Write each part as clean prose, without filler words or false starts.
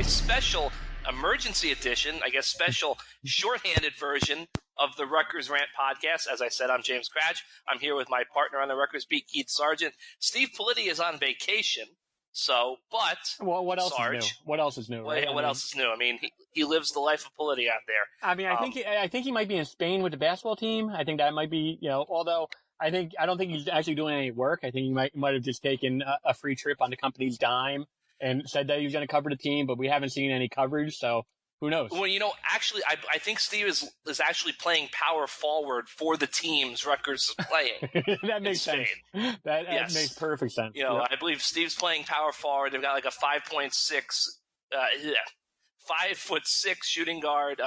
a special emergency edition, I guess special shorthanded version of the Rutgers Rant podcast. As I said, I'm James Cratch. I'm here with my partner on the Rutgers beat, Keith Sargent. Steve Politti is on vacation. So, but well, what else Sarge, is new? What else is new? Right? What else is new? I mean, he lives the life of Politti out there. I mean, I think he might be in Spain with the basketball team. I think that might be, although I don't think he's actually doing any work. I think he might have just taken a free trip on the company's dime and said that he was going to cover the team, but we haven't seen any coverage, so who knows? Well, actually, I think Steve is actually playing power forward for the teams Rutgers is playing. That makes sense. That makes perfect sense. Yep. I believe Steve's playing power forward. They've got like a 5.6, 5'6" shooting guard.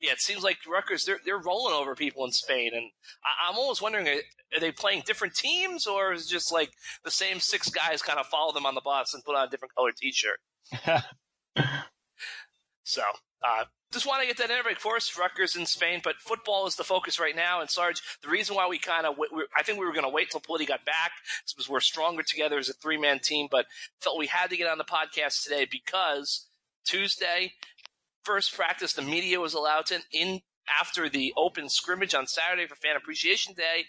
It seems like Rutgers they're rolling over people in Spain, and I'm almost wondering, are they playing different teams, or is it just like the same 6 guys kind of follow them on the bus and put on a different colored T-shirt? So, just want to get that in. Of course, Rutgers in Spain, but football is the focus right now. And Sarge, the reason why I think we were going to wait till Politti got back because we're stronger together as a 3-man team, but felt we had to get on the podcast today because Tuesday, first practice, the media was allowed in after the open scrimmage on Saturday for Fan Appreciation Day,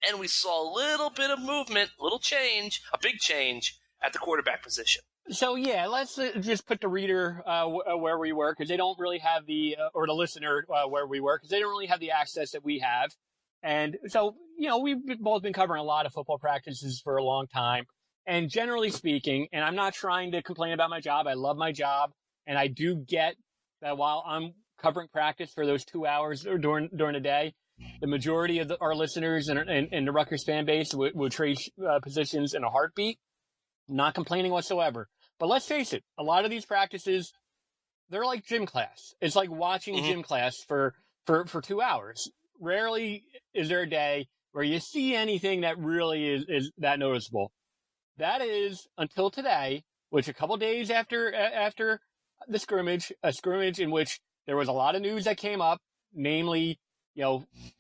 and we saw a little bit of movement, a big change at the quarterback position. So, let's just put the reader where we were, because they don't really have or the listener where we were, because they don't really have the access that we have. And so, we've both been covering a lot of football practices for a long time. And generally speaking, and I'm not trying to complain about my job, I love my job. And I do get that while I'm covering practice for those 2 hours or during the day, the majority of our listeners and the Rutgers fan base would trade positions in a heartbeat. Not complaining whatsoever. But let's face it, a lot of these practices, they're like gym class. It's like watching gym class for 2 hours. Rarely is there a day where you see anything that really is that noticeable. That is until today, which a couple days after the scrimmage, a scrimmage in which there was a lot of news that came up, namely,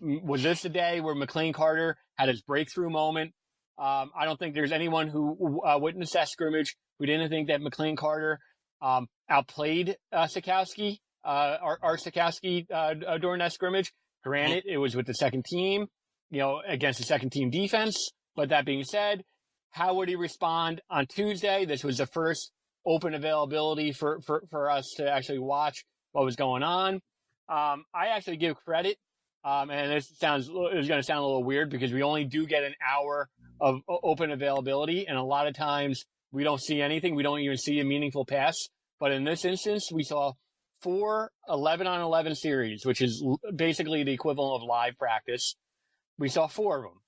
was this the day where McLane Carter had his breakthrough moment? I don't think there's anyone who witnessed that scrimmage who didn't think that McLane Carter outplayed Sitkowski, Artur Sitkowski during that scrimmage. Granted, it was with the second team, against the second team defense. But that being said, how would he respond on Tuesday? This was the first open availability for us to actually watch what was going on. I actually give credit, and it's going to sound a little weird because we only do get an hour of open availability, and a lot of times we don't see anything. We don't even see a meaningful pass. But in this instance, we saw 4 11-on-11 series, which is basically the equivalent of live practice. We saw 4 of them.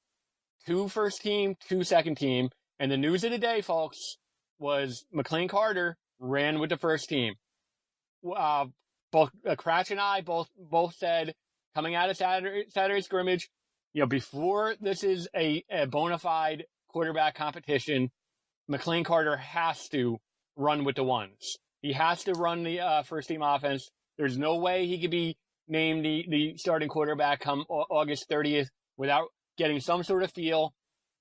2 first team, 2 second team. And the news of the day, folks, was McLane Carter ran with the first team. Both Cratch and I both said, coming out of Saturday scrimmage, before this is a bona fide quarterback competition, McLane Carter has to run with the ones. He has to run the first team offense. There's no way he could be named the starting quarterback come August 30th without getting some sort of feel.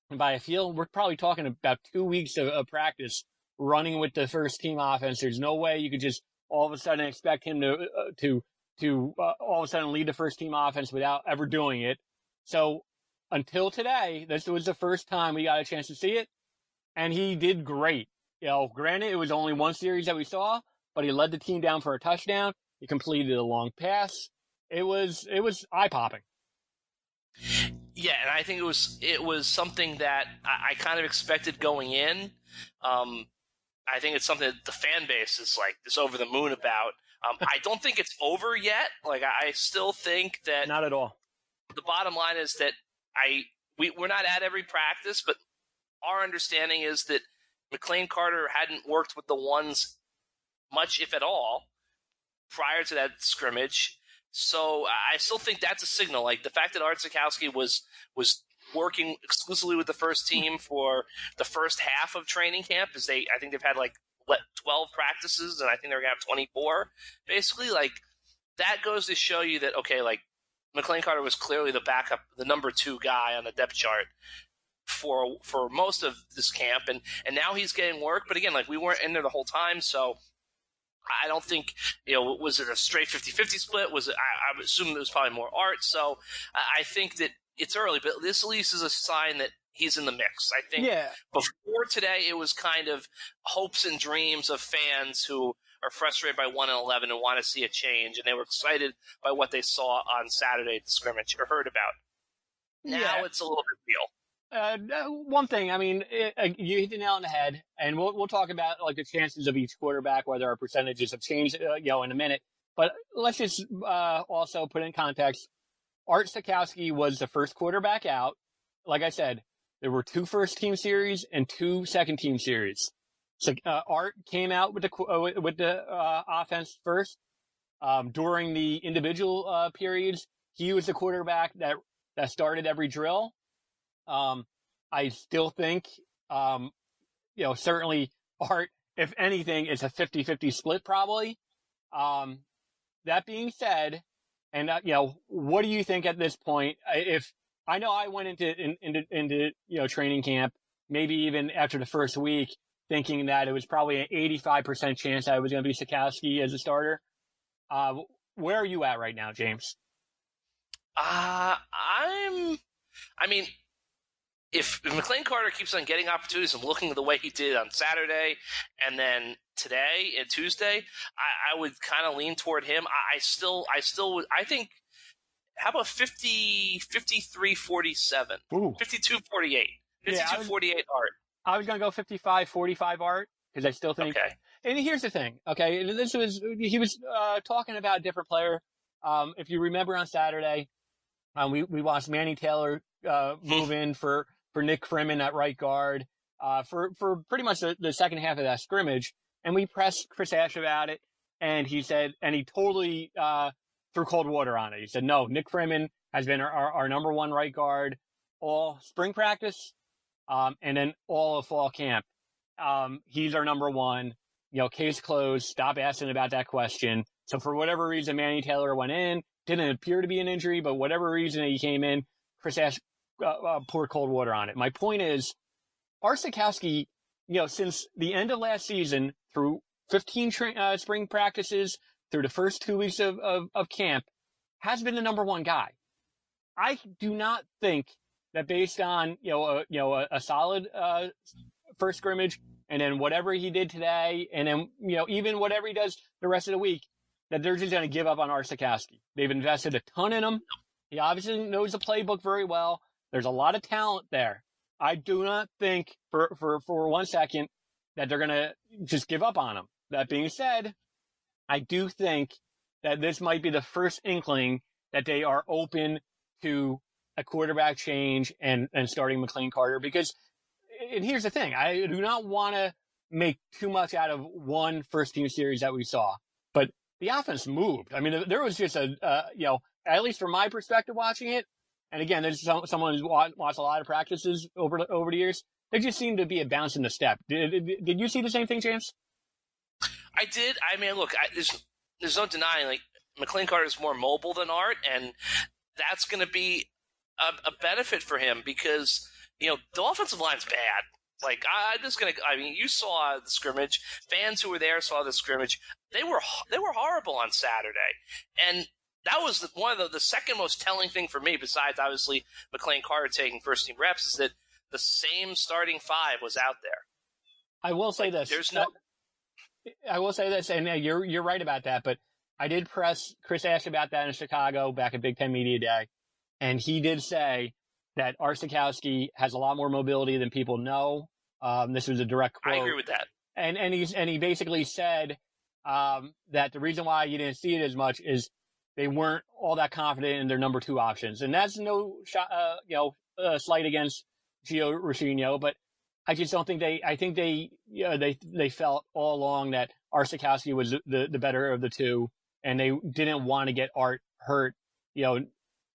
And by a feel, we're probably talking about 2 weeks of practice running with the first team offense. There's no way you could just all of a sudden expect him to all of a sudden lead the first team offense without ever doing it. So until today, this was the first time we got a chance to see it, and he did great. Granted, it was only 1 series that we saw, but he led the team down for a touchdown. He completed a long pass. It was eye-popping. Yeah, and I think it was something that I kind of expected going in. I think it's something that the fan base is like this over the moon about. I don't think it's over yet. Like, I still think that not at all. The bottom line is that we're not at every practice, but our understanding is that McLane Carter hadn't worked with the ones much, if at all, prior to that scrimmage. So I still think that's a signal. Like the fact that Artur Sitkowski was working exclusively with the first team for the first half of training camp, I think they've had 12 practices, and I think they're gonna have 24. Basically, that goes to show you that McLane Carter was clearly the backup, the number 2 guy on the depth chart for most of this camp, and now he's getting work. But again, we weren't in there the whole time, so I don't think, was it a straight 50-50 split? Was it? I would assume it was probably more Art. So I think that it's early, but this at least is a sign that he's in the mix. I think before today, it was kind of hopes and dreams of fans who are frustrated by 1-11 and want to see a change, and they were excited by what they saw on Saturday at the scrimmage or heard about. Now it's a little bit real. One thing, I mean, you hit the nail on the head, and we'll talk about like the chances of each quarterback, whether our percentages have changed, in a minute. But let's just also put in context. Art Sitkowski was the first quarterback out. Like I said, there were 2 first-team series and 2 second-team series. So Art came out with the offense first. During the individual periods, he was the quarterback that started every drill. I still think, certainly Art, if anything, is a 50-50 split probably. That being said, and what do you think at this point? If I know I went into training camp, maybe even after the first week, thinking that it was probably an 85% chance I was going to be Sitkowski as a starter. Where are you at right now, James? If McLane Carter keeps on getting opportunities and looking the way he did on Saturday and then today and Tuesday, I would kind of lean toward him. I think, how about 53-47? 52-48. 52-48 Art. I was going to go 55-45 Art because I still think. Okay. And here's the thing. Okay. He was talking about a different player. If you remember on Saturday, we watched Manny Taylor move in for Nick Freeman at right guard for pretty much the second half of that scrimmage. And we pressed Chris Ash about it. And he said, and he totally threw cold water on it. He said, no, Nick Freeman has been our number 1 right guard all spring practice and then all of fall camp. He's our number 1. Case closed. Stop asking about that question. So for whatever reason, Manny Taylor went in. Didn't appear to be an injury, but whatever reason he came in, Chris Ash poured cold water on it. My point is, Artur Sitkowski, since the end of last season, through 15 spring practices, through the first 2 weeks of camp, has been the number 1 guy. I do not think that based on a solid first scrimmage, and then whatever he did today, and then even whatever he does the rest of the week, that they're just going to give up on Artur Sitkowski. They've invested a ton in him. He obviously knows the playbook very well. There's a lot of talent there. I do not think for 1 second that they're going to just give up on him. That being said, I do think that this might be the first inkling that they are open to a quarterback change and starting McLane Carter, because, and here's the thing, I do not want to make too much out of 1 first-team series that we saw, but the offense moved. I mean, there was just at least from my perspective watching it, and again, there's someone who's watched a lot of practices over the years, there just seemed to be a bounce in the step. Did you see the same thing, James? I did. I mean, look, there's no denying, like, McLane Carter is more mobile than Art, and that's going to be a benefit for him because, the offensive line's bad. Like, you saw the scrimmage. Fans who were there saw the scrimmage. They were horrible on Saturday. And that was one of the second most telling thing for me, besides obviously McLane Carter taking first-team reps, is that the same starting 5 was out there. I will say this. I will say this, and you're right about that, but I did press Chris Ash about that in Chicago back at Big Ten Media Day, and he did say that Artur Sitkowski has a lot more mobility than people know. This was a direct quote. I agree with that. And he basically said that the reason why you didn't see it as much is they weren't all that confident in their number 2 options, and that's no slight against Gio Ruscino, but I just don't think I think they felt all along that Artur Sitkowski was the better of the 2, and they didn't want to get Art hurt, in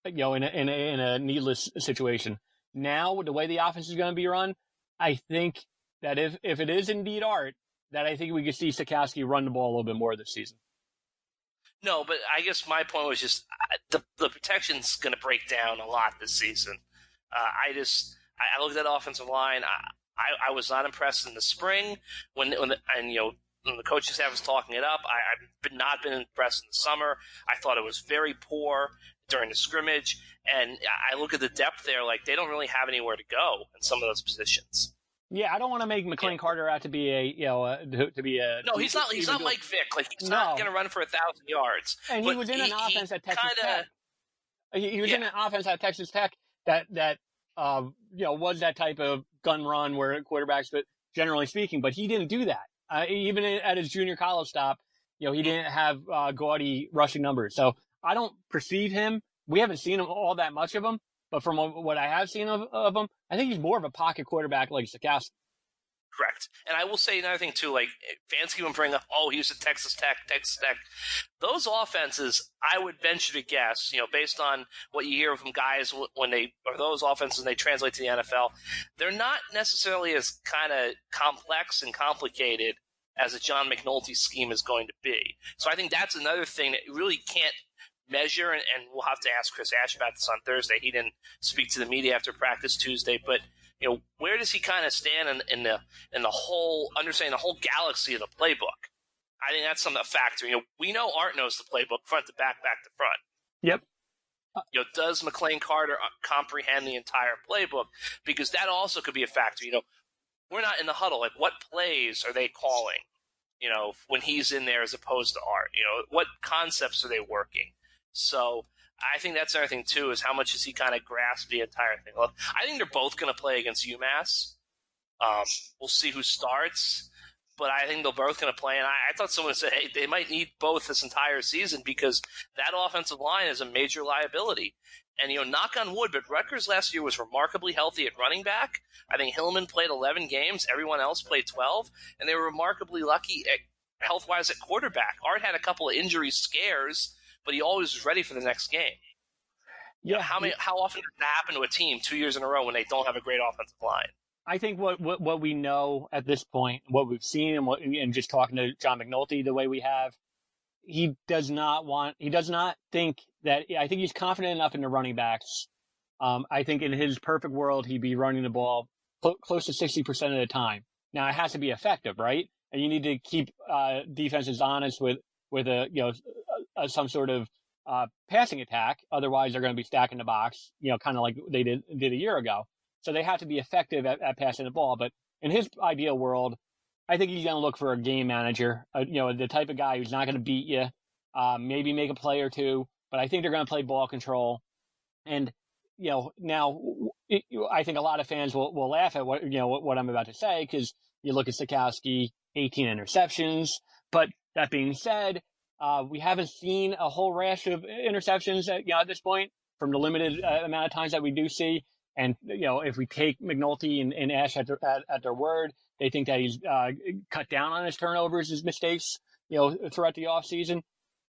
a needless situation. Now, with the way the offense is going to be run, I think that if it is indeed Art, that I think we could see Sitkowski run the ball a little bit more this season. No, but I guess my point was just the protection's going to break down a lot this season. I looked at the offensive line. I was not impressed in the spring when the coaching staff is talking it up. I've not been impressed in the summer. I thought it was very poor during the scrimmage. And I look at the depth there, like they don't really have anywhere to go in some of those positions. Yeah, I don't want to make McLane Carter out to be a No, he's not. He's not Mike Vick. Like he's not going to run for 1,000 yards. And he was in an offense at Texas Tech. He was in an offense at Texas Tech that was that type of gun run where quarterbacks, but generally speaking, but he didn't do that. Even at his junior college stop, he didn't have gaudy rushing numbers. So I don't perceive him. We haven't seen him all that much of him. But from what I have seen of him, I think he's more of a pocket quarterback like Sitkowski. Correct. And I will say another thing, too. Like, fans keep on bringing up, he was at Texas Tech. Those offenses, I would venture to guess, based on what you hear from guys those offenses, they translate to the NFL, they're not necessarily as kind of complex and complicated as a John McNulty scheme is going to be. So I think that's another thing that you really can't measure, and we'll have to ask Chris Ash about this on Thursday. He didn't speak to the media after practice Tuesday, but where does he kind of stand in the whole understanding the whole galaxy of the playbook? I think that's a factor. We know Art knows the playbook front to back to front. Yep. Does McLane Carter comprehend the entire playbook? Because that also could be a factor. We're not in the huddle. Like, what plays are they calling? When he's in there as opposed to Art. What concepts are they working? So I think that's another thing, too, is how much does he kind of grasp the entire thing. Well, I think they're both going to play against UMass. We'll see who starts, but I think they're both going to play. And I thought someone said, hey, they might need both this entire season because that offensive line is a major liability. And, knock on wood, but Rutgers last year was remarkably healthy at running back. I think Hillman played 11 games. Everyone else played 12. And they were remarkably lucky health-wise at quarterback. Art had a couple of injury scares, but he always was ready for the next game. Yeah. How often does that happen to a team 2 years in a row when they don't have a great offensive line? I think what we know at this point, what we've seen, and just talking to John McNulty the way we have, he does not think that. I think he's confident enough in the running backs. I think in his perfect world, he'd be running the ball close to 60% of the time. Now it has to be effective, right? And you need to keep defenses honest with some sort of passing attack. Otherwise, they're going to be stacking the box, kind of like they did a year ago. So they have to be effective at passing the ball. But in his ideal world, I think he's going to look for a game manager, the type of guy who's not going to beat you, maybe make a play or two. But I think they're going to play ball control. And, now I think a lot of fans will laugh at what I'm about to say, because you look at Sitkowski, 18 interceptions. But that being said, we haven't seen a whole rash of interceptions at this point from the limited amount of times that we do see. And, if we take McNulty and Ash at their word, they think that he's cut down on his turnovers, his mistakes, throughout the offseason.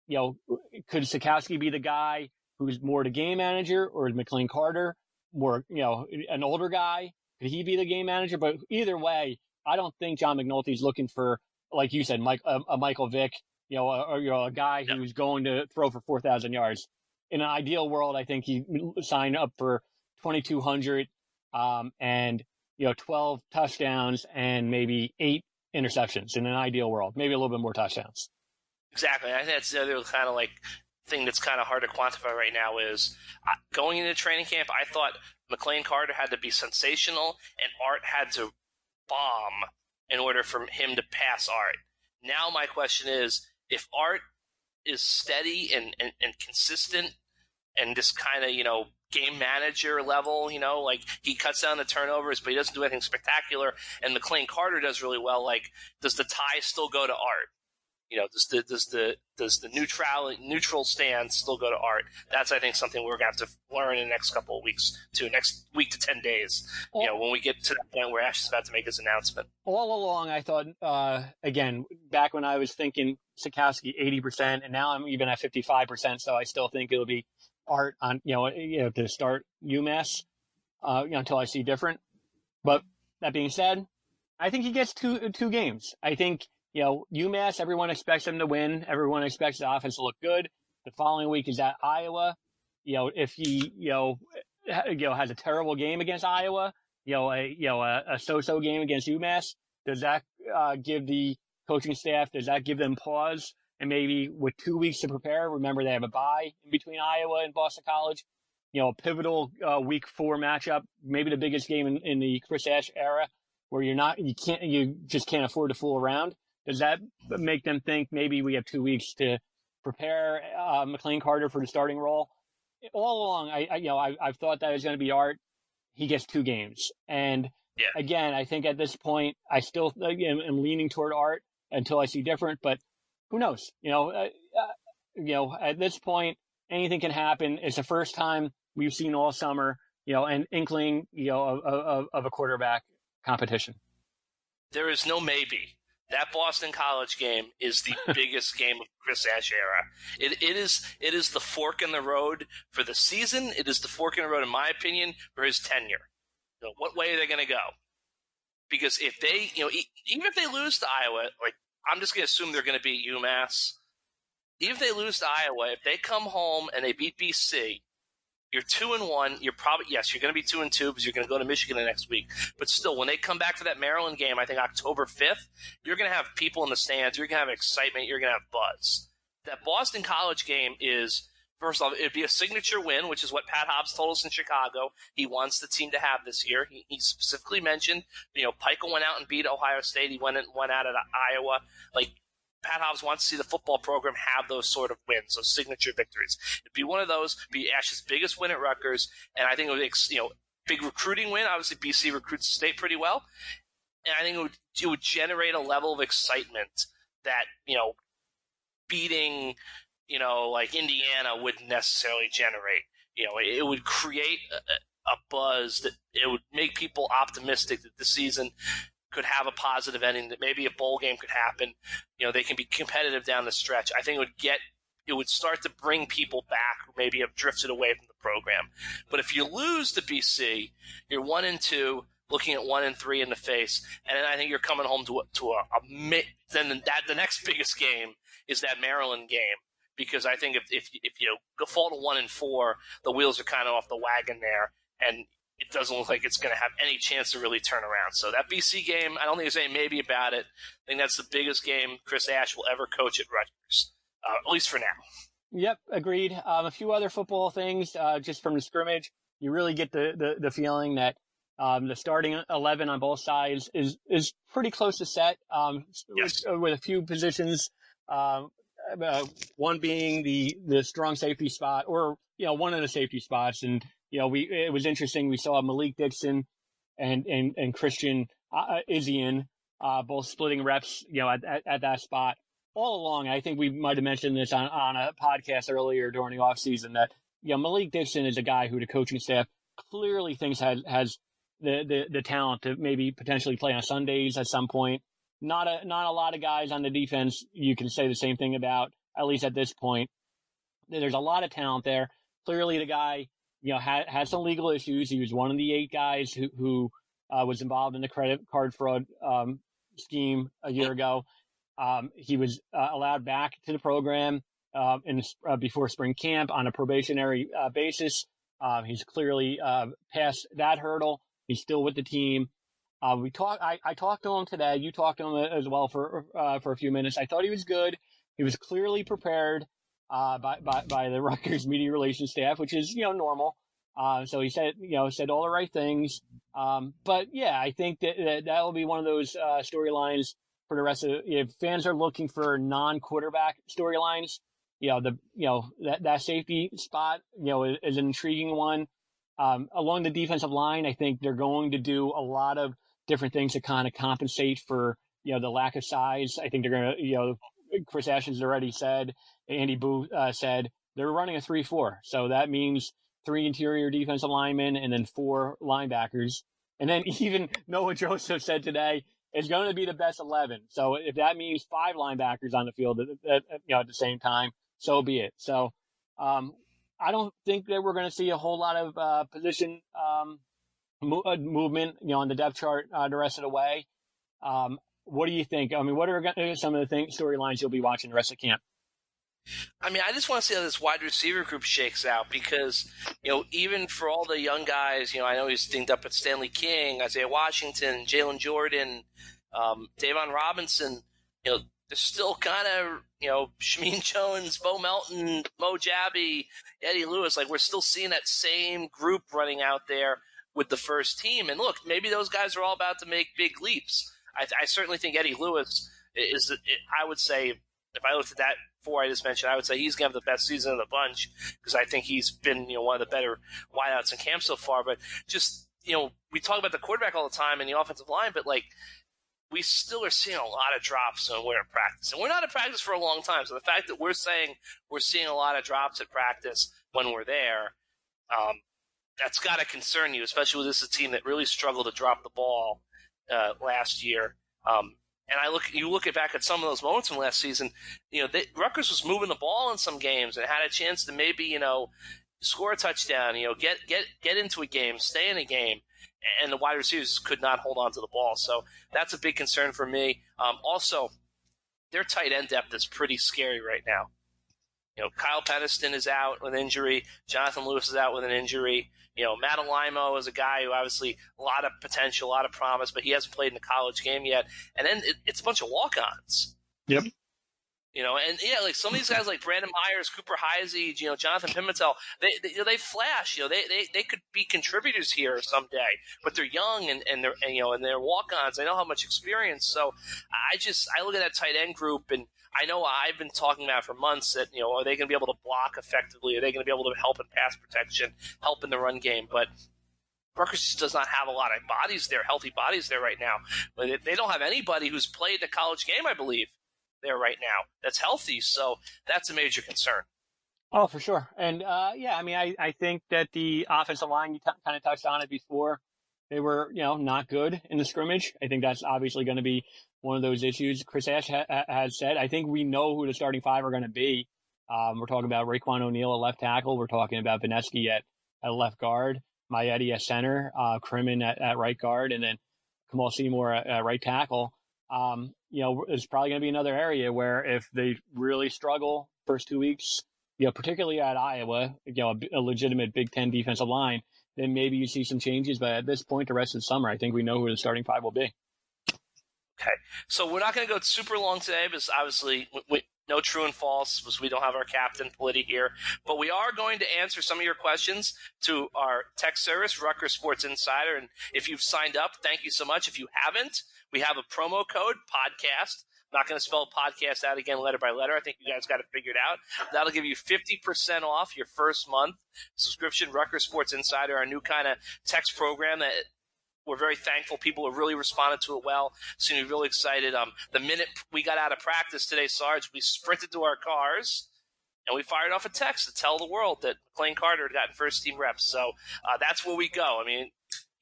Could Sitkowski be the guy who's more the game manager, or is McLane Carter more, an older guy? Could he be the game manager? But either way, I don't think John McNulty's looking for, like you said, a Michael Vick, or a guy who's going to throw for 4,000 yards. In an ideal world, I think he signed up for 2,200 and 12 touchdowns and maybe 8 interceptions in an ideal world, maybe a little bit more touchdowns. Exactly. I think that's the other kind of thing that's kind of hard to quantify right now is going into training camp. I thought McLane Carter had to be sensational and Art had to bomb in order for him to pass Art. Now my question is, if Art is steady and consistent and just kind of, game manager level, he cuts down the turnovers, but he doesn't do anything spectacular, and McLane Carter does really well, does the tie still go to Art? Does the neutral stance still go to Art? That's, I think, something we're going to have to learn in the next couple of weeks, next week to 10 days, when we get to that point where Ash is about to make his announcement. All along, I thought, again, back when I was thinking Sitkowski 80%, and now I'm even at 55%, so I still think it'll be Art on, to start UMass, until I see different. But that being said, I think he gets two games. I think, UMass, everyone expects them to win. Everyone expects the offense to look good. The following week is at Iowa. If he, has a terrible game against Iowa, a so-so game against UMass, does that give the coaching staff, does that give them pause? And maybe with 2 weeks to prepare, remember they have a bye in between Iowa and Boston College, a pivotal week 4 matchup, maybe the biggest game in the Chris Ash era, where you just can't afford to fool around. Does that make them think maybe we have 2 weeks to prepare McLane Carter for the starting role? All along, I've thought that was going to be Art. He gets 2 games, and again, I think at this point, I still am leaning toward Art until I see different. But who knows? At this point, anything can happen. It's the first time we've seen all summer, an inkling, of a quarterback competition. There is no maybe. That Boston College game is the biggest game of Chris Ash era. It is the fork in the road for the season. It is the fork in the road, in my opinion, for his tenure. What way are they going to go? Because if they, even if they lose to Iowa, I'm just going to assume they're going to beat UMass. Even if they lose to Iowa, if they come home and they beat BC, you're 2-1. You're probably, you're going to be 2-2 because you're going to go to Michigan the next week. But still, when they come back for that Maryland game, I think October 5th, you're going to have people in the stands. You're going to have excitement. You're going to have buzz. That Boston College game is, first off, it'd be a signature win, which is what Pat Hobbs told us in Chicago he wants the team to have this year. He specifically mentioned, Pikel went out and beat Ohio State. He went out at Iowa. Pat Hobbs wants to see the football program have those sort of wins, those signature victories. It'd be one of those, be Ash's biggest win at Rutgers, and I think it would, big recruiting win. Obviously, BC recruits the state pretty well, and I think it would generate a level of excitement that, beating, Indiana wouldn't necessarily generate. It would create a buzz that it would make people optimistic that the season could have a positive ending, that maybe a bowl game could happen. They can be competitive down the stretch. I think it would start to bring people back who maybe have drifted away from the program. But if you lose to BC, you're 1-2, looking at 1-3 in the face, and then I think you're coming home to the next biggest game is that Maryland game, because I think if you fall to 1-4, the wheels are kind of off the wagon there, and it doesn't look like it's going to have any chance to really turn around. So that BC game, I don't think there's any maybe about it. I think that's the biggest game Chris Ash will ever coach at Rutgers, at least for now. Yep, agreed. A few other football things, just from the scrimmage. You really get the feeling that the starting 11 on both sides is pretty close to set, Yes. with a few positions, one being the strong safety spot, or one of the safety spots. And it was interesting. We saw Malik Dixon and Christian Izzian both splitting reps, at that spot all along. I think we might have mentioned this on a podcast earlier during the offseason that Malik Dixon is a guy who the coaching staff clearly thinks has the talent to maybe potentially play on Sundays at some point. Not a lot of guys on the defense you can say the same thing about, at least at this point. There's a lot of talent there. Clearly the guy had some legal issues. He was one of the 8 guys who was involved in the credit card fraud scheme a year ago. He was allowed back to the program before spring camp on a probationary basis. He's clearly passed that hurdle. He's still with the team. I talked to him today. You talked to him as well for a few minutes. I thought he was good. He was clearly prepared by the Rutgers media relations staff, which is normal. So he said all the right things. But yeah, I think that will be one of those storylines for the rest of it. If fans are looking for non-quarterback storylines, that safety spot is an intriguing one. Along the defensive line, I think they're going to do a lot of different things to kind of compensate for the lack of size. I think they're going to Chris Ash has already said, Andy Booth said, they're running a 3-4. So that means 3 interior defensive linemen and then 4 linebackers. And then even Noah Joseph said today, it's going to be the best 11. So if that means 5 linebackers on the field at the same time, so be it. So I don't think that we're going to see a whole lot of position movement on the depth chart the rest of the way. What do you think? I mean, what are some of the storylines you'll be watching the rest of camp? I mean, I just want to see how this wide receiver group shakes out because, even for all the young guys, I know he's dinged up at Stanley King, Isaiah Washington, Jalen Jordan, Davon Robinson. they're still kind of, Shameen Jones, Bo Melton, Mo Jabby, Eddie Lewis. Like, we're still seeing that same group running out there with the first team. And look, maybe those guys are all about to make big leaps. I certainly think Eddie Lewis I would say, if I looked at that four I just mentioned, I would say he's going to have the best season of the bunch because I think he's been, one of the better wideouts in camp so far. But just, we talk about the quarterback all the time and the offensive line, but like, we still are seeing a lot of drops when we're in practice. And we're not in practice for a long time. So the fact that we're saying we're seeing a lot of drops at practice when we're there, that's got to concern you, especially with this is a team that really struggled to drop the ball last year. And you look back at some of those moments from last season, Rutgers was moving the ball in some games and had a chance to maybe, score a touchdown, get into a game, stay in a game. And the wide receivers could not hold on to the ball. So that's a big concern for me. Also, their tight end depth is pretty scary right now. Kyle Peniston is out with injury. Jonathan Lewis is out with an injury. Matt Alimo is a guy who obviously a lot of potential, a lot of promise, but he hasn't played in the college game yet. And then it's a bunch of walk-ons. Yep. Like some of these guys like Brandon Myers, Cooper Heisey, Jonathan Pimentel, they flash. They could be contributors here someday, but they're young and they're walk-ons. They don't have much experience. So I look at that tight end group, and I know I've been talking about for months that are they going to be able to block effectively? Are they going to be able to help in pass protection, help in the run game? But Rutgers just does not have a lot of bodies there, healthy bodies there right now. But they don't have anybody who's played the college game, I believe, there right now that's healthy. So that's a major concern. Oh, for sure. And I think that the offensive line, you kind of touched on it before, they were, not good in the scrimmage. I think that's obviously going to be one of those issues. Chris Ash has said, I think we know who the starting five are going to be. We're talking about Raekwon O'Neal at left tackle. We're talking about Vineski at left guard, Maietti at center, Crimmon at right guard, and then Kamal Seymour at right tackle. It's probably going to be another area where if they really struggle first 2 weeks, particularly at Iowa, a legitimate Big Ten defensive line, then maybe you see some changes. But at this point, the rest of the summer, I think we know who the starting five will be. Okay. So we're not going to go super long today because obviously no true and false because we don't have our captain, Politi, here. But we are going to answer some of your questions to our text service, Rutgers Sports Insider. And if you've signed up, thank you so much. If you haven't, we have a promo code, podcast. I'm not going to spell podcast out again letter by letter. I think you guys got it figured out. That'll give you 50% off your first month subscription. Rutgers Sports Insider, our new kind of text program that we're very thankful. People have really responded to it well. So we're really excited. The minute we got out of practice today, Sarge, we sprinted to our cars and we fired off a text to tell the world that McLane Carter had gotten first team reps. So that's where we go. I mean,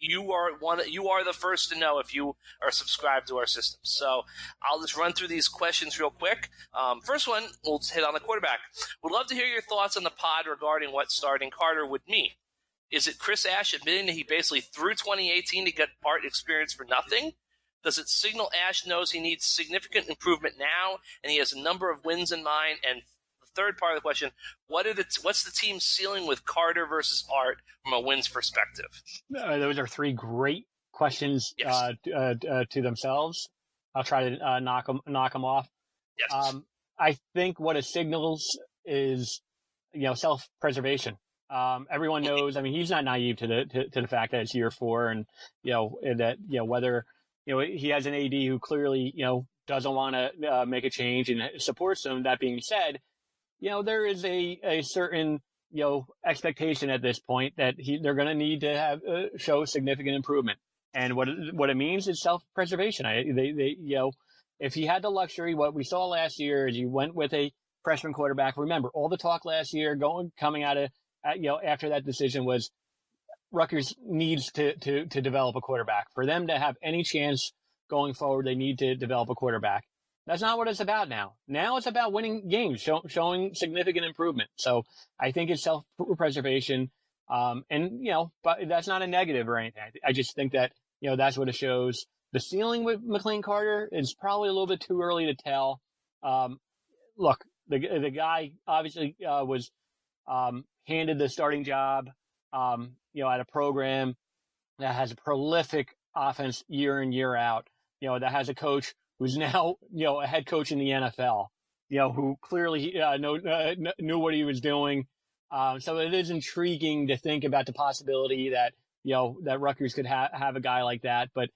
you are the first to know if you are subscribed to our system. So I'll just run through these questions real quick. First one, we'll hit on the quarterback. Would love to hear your thoughts on the pod regarding what starting Carter would mean. Is it Chris Ash admitting that he basically threw 2018 to get Art experience for nothing? Does it signal Ash knows he needs significant improvement now and he has a number of wins in mind? And the third part of the question, what's the team's ceiling with Carter versus Art from a wins perspective? Those are three great questions. Yes. To themselves. I'll try to knock them off. Yes. I think what it signals is, self-preservation. Everyone knows. I mean, he's not naive to the fact that it's year 4, and whether he has an AD who clearly doesn't want to make a change and supports him. That being said, there is a certain expectation at this point that they're going to need to have show significant improvement, and what it means is self-preservation. If he had the luxury, what we saw last year is he went with a freshman quarterback. Remember, all the talk last year coming out of after that decision was Rutgers needs to develop a quarterback. For them to have any chance going forward, they need to develop a quarterback. That's not what it's about now. Now it's about winning games, showing significant improvement. So I think it's self-preservation. But that's not a negative or anything. I just think that, that's what it shows. The ceiling with McLane Carter is probably a little bit too early to tell. Look, the guy obviously was handed the starting job, at a program that has a prolific offense year in, year out, that has a coach who's now, a head coach in the NFL, who clearly knew what he was doing. So it is intriguing to think about the possibility that, that Rutgers could have a guy like that. But,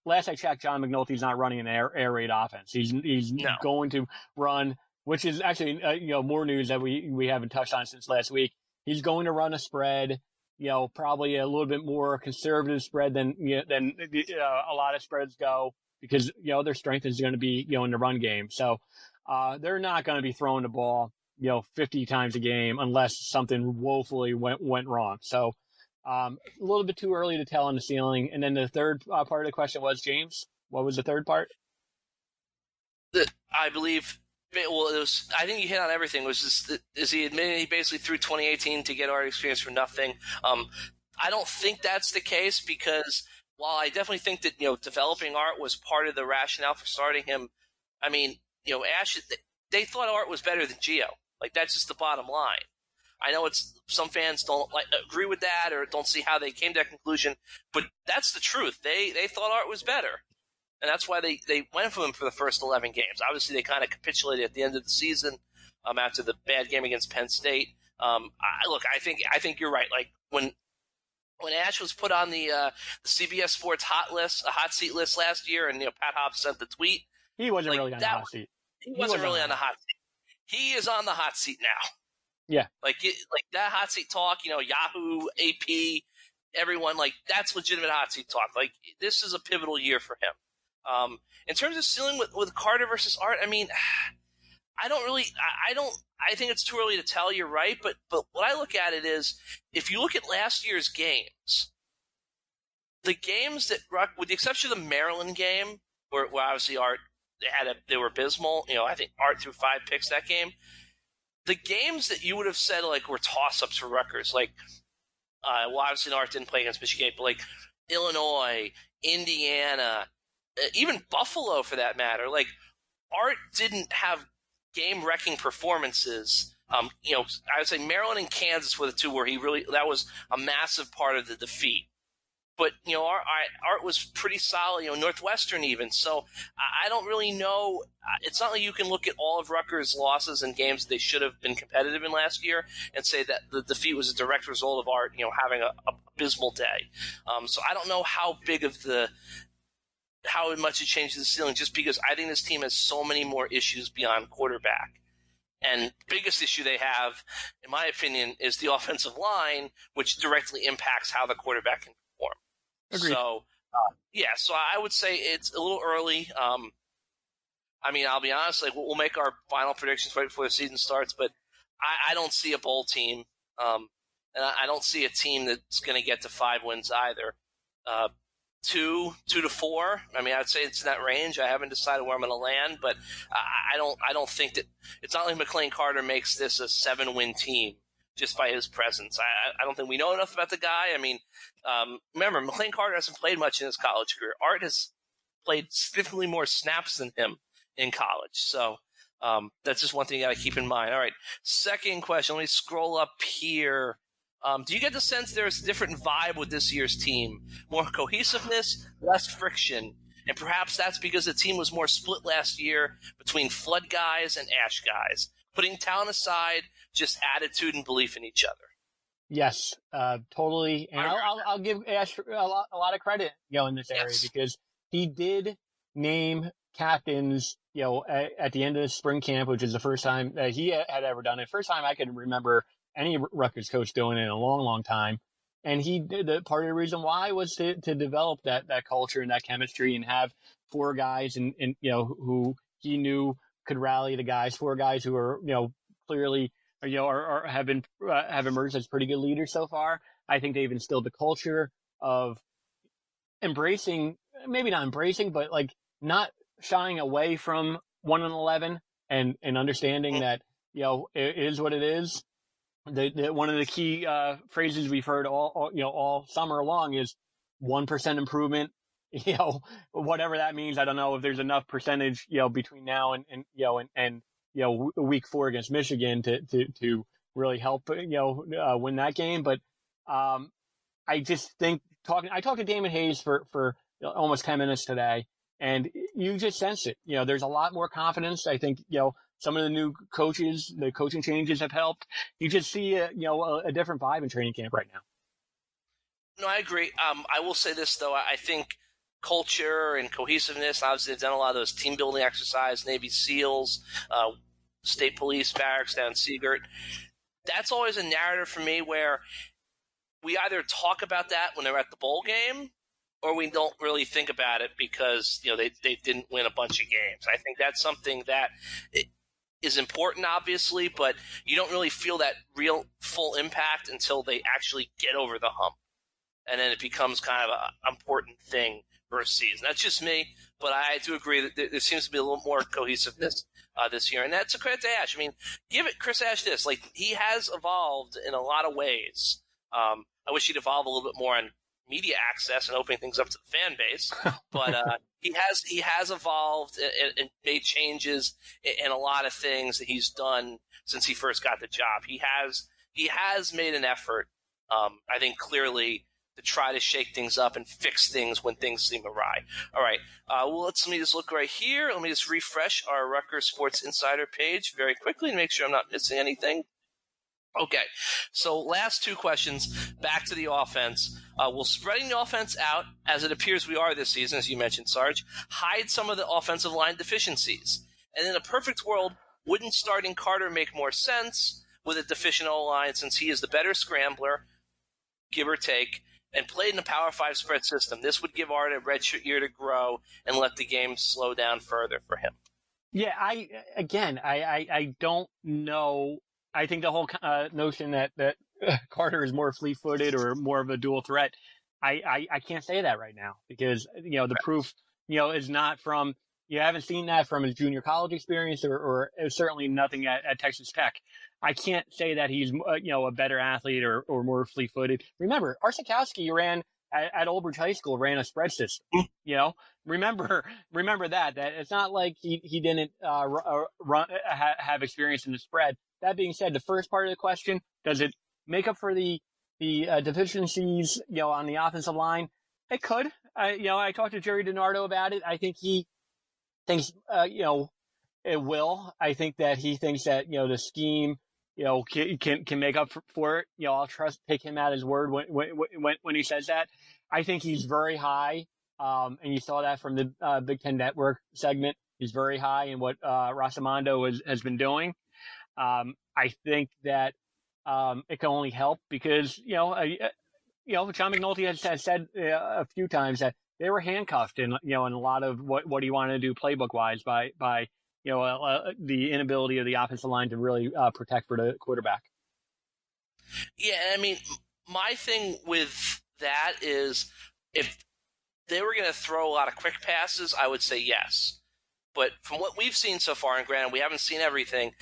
last I checked, John McNulty's not running an air raid offense. He's No. going to run, which is actually, more news that we haven't touched on since last week. He's going to run a spread, probably a little bit more conservative spread than a lot of spreads go, because, their strength is going to be, in the run game. So, they're not going to be throwing the ball, 50 times a game unless something woefully went wrong. So, a little bit too early to tell on the ceiling. And then the third part of the question was, James, what was the third part? I believe, well, I think you hit on everything. It was just, is he admitting he basically threw 2018 to get art experience for nothing? I don't think that's the case, because while I definitely think that, developing Art was part of the rationale for starting him, I mean, Ash, they thought Art was better than Gio. Like, that's just the bottom line. I know some fans don't agree with that or don't see how they came to that conclusion, but that's the truth. They thought Art was better, and that's why they went for him for the first 11 games. Obviously, they kind of capitulated at the end of the season after the bad game against Penn State. I think you're right. Like, when Ash was put on the CBS Sports hot seat list last year, and Pat Hobbs sent the tweet, he wasn't really on the hot seat. He wasn't really on the hot seat. He is on the hot seat now. Yeah. Like that hot seat talk, Yahoo, AP, everyone, like, that's legitimate hot seat talk. Like, this is a pivotal year for him. In terms of ceiling with Carter versus Art, I mean, I think it's too early to tell. You're right. But what I look at it is, if you look at last year's games, the games that, with the exception of the Maryland game, where obviously Art, they were abysmal. I think Art threw 5 picks that game. The games that you would have said, like, were toss-ups for Rutgers, like, obviously Art didn't play against Michigan, but, like, Illinois, Indiana, even Buffalo for that matter, like, Art didn't have game-wrecking performances. I would say Maryland and Kansas were the two where that was a massive part of the defeat. But, Art was pretty solid, Northwestern even. So I don't really know. It's not like you can look at all of Rutgers' losses and games they should have been competitive in last year and say that the defeat was a direct result of Art, having a abysmal day. So I don't know how much it changes the ceiling, just because I think this team has so many more issues beyond quarterback. And the biggest issue they have, in my opinion, is the offensive line, which directly impacts how the quarterback can perform. Agreed. So, so I would say it's a little early. I mean, I'll be honest, like, we'll make our final predictions right before the season starts, but I don't see a bowl team, and I don't see a team that's going to get to 5 wins either. 2 to 4. I mean, I'd say it's in that range. I haven't decided where I'm going to land, but I don't think that it's not like McLane Carter makes this a 7-win team just by his presence. I don't think we know enough about the guy. I mean, remember, McLane Carter hasn't played much in his college career. Art has played significantly more snaps than him in college. So that's just one thing you got to keep in mind. All right, second question. Let me scroll up here. Do you get the sense there's a different vibe with this year's team? More cohesiveness, less friction. And perhaps that's because the team was more split last year between Flood guys and Ash guys. Putting talent aside, just attitude and belief in each other. Yes, totally. And I'll give Ash a lot of credit, in this area, because he did name captains, at the end of the spring camp, which is the first time that he had ever done it. First time I could remember any Rutgers coach doing it in a long, long time. And he did part of the reason why was to develop that culture and that chemistry and have 4 guys and who he knew could rally the guys, 4 guys who are, clearly, have emerged as pretty good leaders so far. I think they've instilled the culture of embracing, maybe not embracing, but like not shying away from 1-11 and understanding that, it is what it is. One of the key phrases we've heard all summer long is 1% improvement. Whatever that means. I don't know if there's enough percentage, between now and week 4 against Michigan to really help, win that game. But I just think I talked to Damon Hayes for almost 10 minutes today, And you just sense it. There's a lot more confidence. I think, some of the new coaches, the coaching changes have helped. You just see, a different vibe in training camp right now. No, I agree. I will say this, though. I think culture and cohesiveness, obviously they've done a lot of those team building exercises, Navy SEALs, State Police barracks down Seagirt. That's always a narrative for me where we either talk about that when they're at the bowl game or we don't really think about it because, they didn't win a bunch of games. I think that's something that is important, obviously, but you don't really feel that real full impact until they actually get over the hump. And then it becomes kind of an important thing for a season. That's just me, but I do agree that there seems to be a little more cohesiveness this year. And that's a credit to Ash. I mean, give it Chris Ash this. Like, he has evolved in a lot of ways. I wish he'd evolve a little bit more on media access and opening things up to the fan base. But he has evolved and made changes in a lot of things that he's done since he first got the job. He has made an effort, I think, clearly, to try to shake things up and fix things when things seem awry. All right. Let me just look right here. Let me just refresh our Rutgers Sports Insider page very quickly and make sure I'm not missing anything. Okay. So last two questions. Back to the offense. Will spreading the offense out, as it appears we are this season, as you mentioned, Sarge, hide some of the offensive line deficiencies? And in a perfect world, wouldn't starting Carter make more sense with a deficient O-line since he is the better scrambler, give or take, and played in a Power 5 spread system? This would give Art a redshirt year to grow and let the game slow down further for him. Yeah, I don't know. I think the whole notion that Carter is more fleet-footed or more of a dual threat, I can't say that right now because, the proof, is not from – you haven't seen that from his junior college experience or certainly nothing at Texas Tech. I can't say that he's, a better athlete or more fleet-footed. Remember, Artur Sitkowski ran at Old Bridge High School, ran a spread system. Remember that it's not like he didn't have experience in the spread. That being said, the first part of the question, does it make up for the deficiencies, on the offensive line? It could. I talked to Jerry DiNardo about it. I think he thinks, it will. I think that he thinks that, the scheme, can make up for it. I'll take him at his word when he says that. I think he's very high. And you saw that from the Big Ten Network segment. He's very high in what Rosamondo has been doing. I think that it can only help because, John McNulty has said a few times that they were handcuffed in a lot of what he wanted to do playbook wise by the inability of the offensive line to really protect for the quarterback. Yeah, I mean, my thing with that is if they were going to throw a lot of quick passes, I would say yes. But from what we've seen so far, and granted, we haven't seen everything,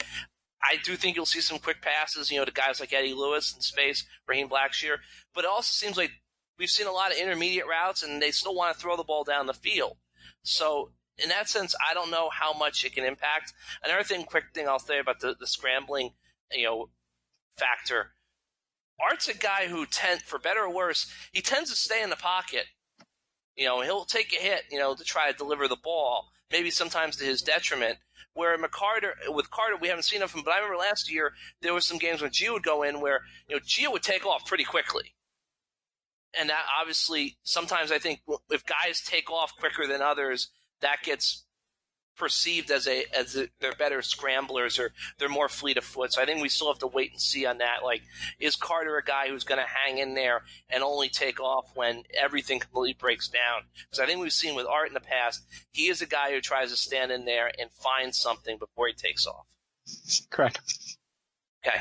I do think you'll see some quick passes, to guys like Eddie Lewis in space, Raheem Blackshear. But it also seems like we've seen a lot of intermediate routes, and they still want to throw the ball down the field. So in that sense, I don't know how much it can impact. Another quick thing I'll say about the scrambling, factor. Art's a guy who for better or worse, he tends to stay in the pocket. He'll take a hit, to try to deliver the ball, maybe sometimes to his detriment. Where with Carter, we haven't seen him from, but I remember last year there were some games when Gio would go in where, Gio would take off pretty quickly. And that obviously, sometimes I think if guys take off quicker than others, that gets perceived as they're better scramblers or they're more fleet of foot. So I think we still have to wait and see on that. Like, is Carter a guy who's going to hang in there and only take off when everything completely breaks down? Because I think we've seen with Art in the past, he is a guy who tries to stand in there and find something before he takes off. Correct. Okay.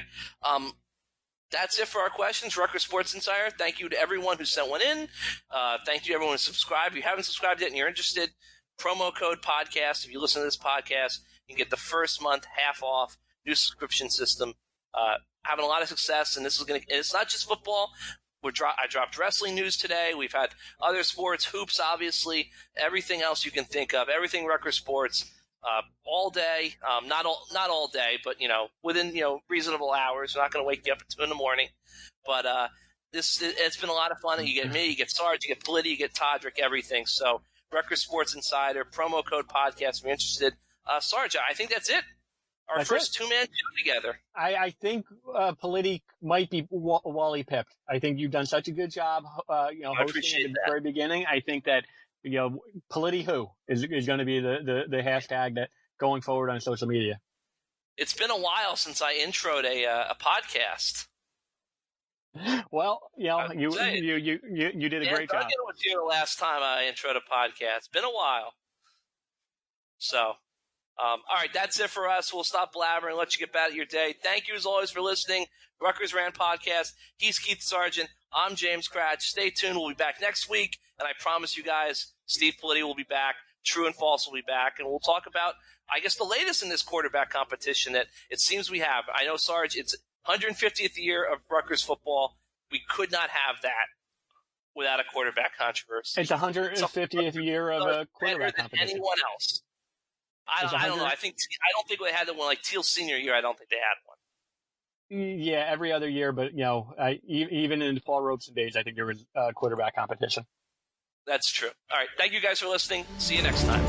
That's it for our questions. Rutgers Sports Insider, thank you to everyone who sent one in. Thank you to everyone who subscribed. If you haven't subscribed yet and you're interested, promo code podcast. If you listen to this podcast, you can get the first month half off. New subscription system. Having a lot of success, and it's not just football. I dropped wrestling news today. We've had other sports, hoops, obviously, everything else you can think of, everything Rutgers Sports, all day. Not all day, but within reasonable hours. We're not going to wake you up at 2 a.m. But it's been a lot of fun. You get me, you get Sarge, you get Blitty, you get Todrick, everything. So Rutgers Sports Insider, promo code podcast if you're interested. Sarge, I think that's it. Our first two-man show together. I think Politi might be Wally pipped. I think you've done such a good job, hosting at the very beginning. I think that, Politi who is going to be the hashtag that going forward on social media. It's been a while since I introed a podcast. Well, you did a great job. Duggan was here the last time I introed a podcast. It's been a while. So, all right, that's it for us. We'll stop blabbering and let you get back to your day. Thank you, as always, for listening. Rutgers Ran Podcast. He's Keith Sargent. I'm James Cratch. Stay tuned. We'll be back next week. And I promise you guys, Steve Politi will be back. True and False will be back. And we'll talk about, I guess, the latest in this quarterback competition that it seems we have. I know, Sarge, it's 150th year of Rutgers football. We could not have that without a quarterback controversy. It's 150th year of a quarterback competition. Anyone else? I don't know. I don't think they had the one like Teal's senior year. I don't think they had one. Yeah, every other year, but even in Paul Robeson days, I think there was a quarterback competition. That's true. All right, thank you guys for listening. See you next time.